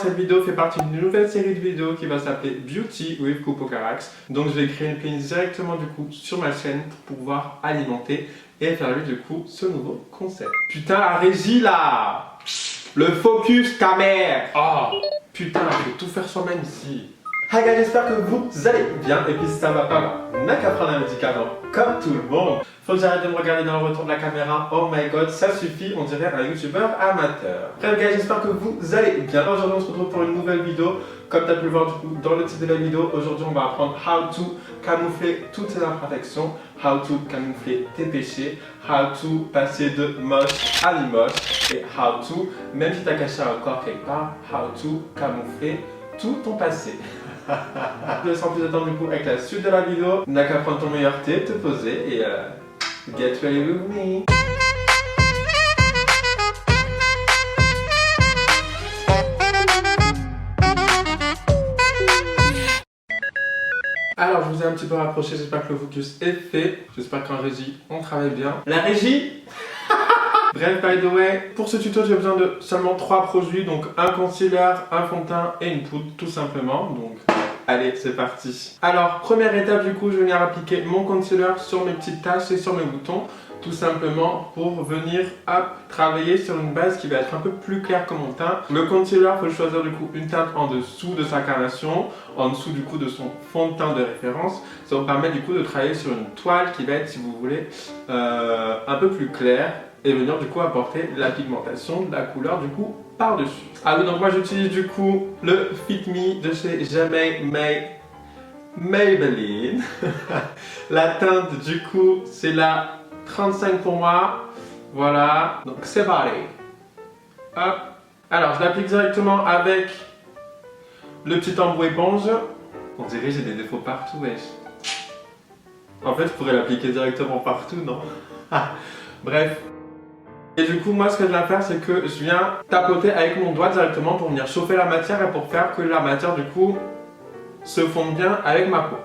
Cette vidéo fait partie d'une nouvelle série de vidéos qui va s'appeler Beauty with Coupeau Carax. Donc je vais créer une playlist directement du coup sur ma chaîne pour pouvoir alimenter et faire vivre du coup ce nouveau concept. Putain la régie là, le focus ta mère. Oh putain, il faut tout faire soi-même ici. Hi guys, j'espère que vous allez bien et puis si ça va pas, n'a qu'à prendre un médicament comme tout le monde. Faut que j'arrête de me regarder dans le retour de la caméra, oh my god, ça suffit, on dirait un youtubeur amateur. Bref guys, j'espère que vous allez bien. Aujourd'hui on se retrouve pour une nouvelle vidéo. Comme tu as pu le voir du coup dans le titre de la vidéo, aujourd'hui on va apprendre how to camoufler toutes tes imperfections, how to camoufler tes péchés, how to passer de moche à limoche et how to, même si tu as caché un corps quelque part, how to camoufler tout ton passé. Sans plus attendre du coup avec la suite de la vidéo, n'a qu'à prendre ton meilleur thé, te poser et get ready with me. Alors je vous ai un petit peu rapproché, j'espère que le focus est fait, j'espère qu'en régie on travaille bien. La régie. Bref, by the way, pour ce tuto j'ai besoin de seulement 3 produits, donc un concealer, un fond de teint et une poudre tout simplement. Donc allez, c'est parti. Alors première étape du coup, je vais venir appliquer mon concealer sur mes petites taches et sur mes boutons, tout simplement pour venir travailler sur une base qui va être un peu plus claire que mon teint. Le concealer, il faut choisir du coup une teinte en dessous de sa carnation, en dessous du coup de son fond de teint de référence. Ça vous permet du coup de travailler sur une toile qui va être, si vous voulez, un peu plus claire et venir du coup apporter la pigmentation, de la couleur du coup par-dessus. Ah oui, donc moi j'utilise du coup le Fit Me de chez Maybelline. La teinte du coup c'est la 35 pour moi. Voilà, donc c'est parti. Hop. Alors je l'applique directement avec le petit embout éponge. On dirait que j'ai des défauts partout, wesh. En fait je pourrais l'appliquer directement partout, non? Bref. Et du coup, moi, ce que je viens faire, c'est que je viens tapoter avec mon doigt directement pour venir chauffer la matière et pour faire que la matière, du coup, se fonde bien avec ma peau.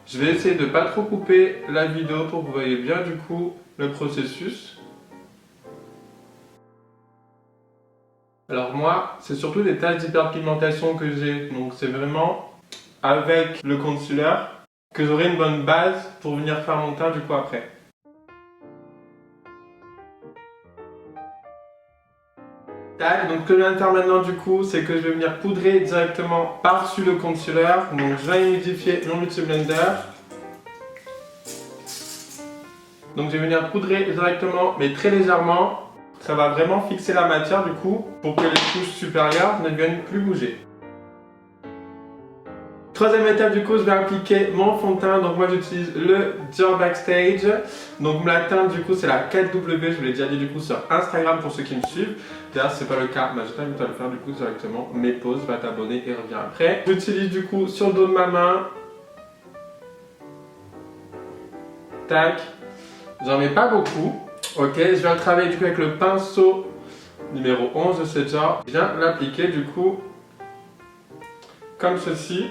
Je vais essayer de ne pas trop couper la vidéo pour que vous voyez bien, du coup, le processus. Alors moi, c'est surtout des taches d'hyperpigmentation que j'ai. Donc c'est vraiment avec le concealer que j'aurai une bonne base pour venir faire mon teint du coup après. Tac, donc ce que je viens de faire maintenant du coup, c'est que je vais venir poudrer directement par-dessus le concealer. Donc je vais humidifier mon multi blender. Donc je vais venir poudrer directement, mais très légèrement. Ça va vraiment fixer la matière du coup, pour que les couches supérieures ne viennent plus bouger. Troisième étape du coup, je vais appliquer mon fond de teint. Donc moi j'utilise le Dior Backstage. Donc la teinte du coup c'est la 4W, je vous l'ai déjà dit du coup sur Instagram pour ceux qui me suivent. D'ailleurs si c'est pas le cas, je t'invite à le faire du coup directement. Mes pauses, va t'abonner et reviens après. J'utilise du coup sur le dos de ma main. Tac. J'en mets pas beaucoup. Ok, je viens travailler du coup avec le pinceau numéro 11 de ce Dior. Je viens l'appliquer du coup comme ceci.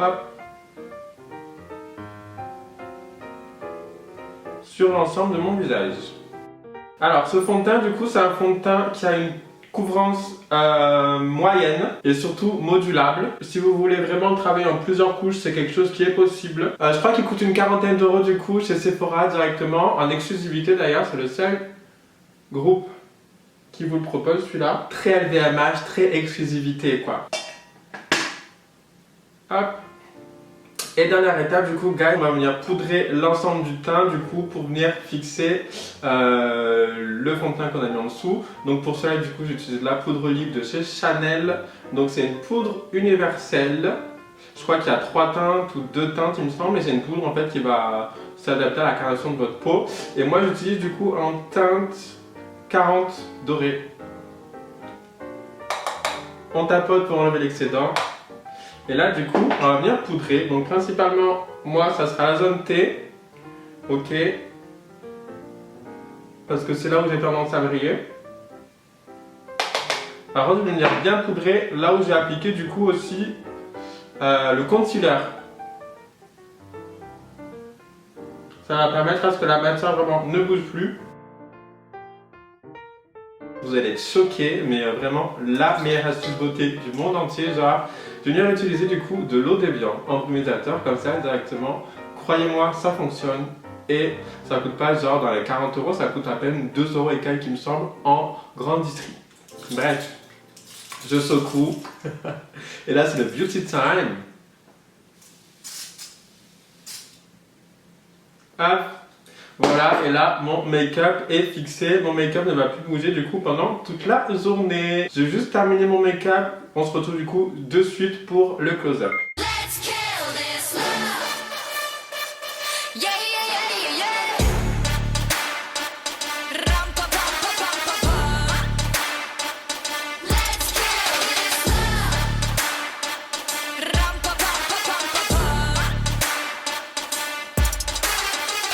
Hop. Sur l'ensemble de mon visage. Alors ce fond de teint du coup c'est un fond de teint qui a une couvrance moyenne et surtout modulable. Si vous voulez vraiment travailler en plusieurs couches, c'est quelque chose qui est possible. Je crois qu'il coûte une quarantaine d'euros du coup chez Sephora directement, en exclusivité d'ailleurs, c'est le seul groupe qui vous le propose celui-là. Très LVMH, très exclusivité quoi. Hop. Et dernière étape du coup, guys, on va venir poudrer l'ensemble du teint du coup pour venir fixer le fond de teint qu'on a mis en dessous. Donc pour cela du coup j'utilise la poudre libre de chez Chanel. Donc c'est une poudre universelle. Je crois qu'il y a 3 teintes ou 2 teintes il me semble, mais c'est une poudre en fait qui va s'adapter à la carnation de votre peau. Et moi j'utilise du coup en teinte 40 dorée. On tapote pour enlever l'excédent. Et là du coup on va venir poudrer, donc principalement moi ça sera la zone T, ok, parce que c'est là où j'ai tendance à briller. Par contre je vais venir bien poudrer là où j'ai appliqué du coup aussi le concealer. Ça va permettre à ce que la matière vraiment ne bouge plus. Vous allez être choqués, mais vraiment la meilleure astuce beauté du monde entier. Genre, je viens d'utiliser du coup de l'eau débian en brumisateur comme ça directement. Croyez-moi, ça fonctionne et ça coûte pas genre dans les 40 €, ça coûte à peine 2 € et quelques, il me semble, en grande distrie. Bref, je secoue. Et là, c'est le beauty time. Hop. Voilà, et là, mon make-up est fixé. Mon make-up ne va plus bouger du coup pendant toute la journée. J'ai juste terminé mon make-up. On se retrouve du coup de suite pour le close-up.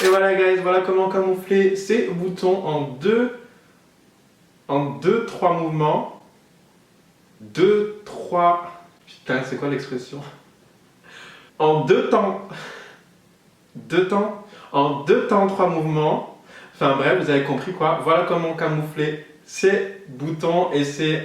Et voilà guys, voilà comment camoufler ces boutons en 2-3 mouvements. 2-3... Putain, c'est quoi l'expression? En 2 temps. 3 mouvements. Enfin bref, vous avez compris quoi. Voilà comment camoufler ces boutons et ces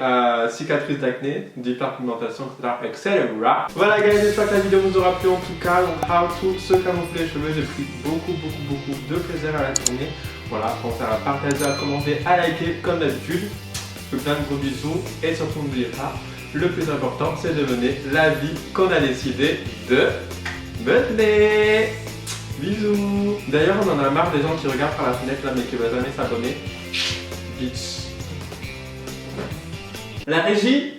cicatrices d'acné, d'hyperpigmentation, etc. Voilà guys, j'espère que la vidéo vous aura plu en tout cas. Donc how to se camoufler les cheveux, j'ai pris beaucoup de plaisir à la tourner. Voilà, pensez à partager, à commenter, à liker comme d'habitude. Je vous fais plein de gros bisous et surtout n'oubliez pas, le plus important c'est de mener la vie qu'on a décidé de mener. Bisous. D'ailleurs on en a marre des gens qui regardent par la fenêtre là mais qui ne veulent jamais s'abonner. Bitch. La régie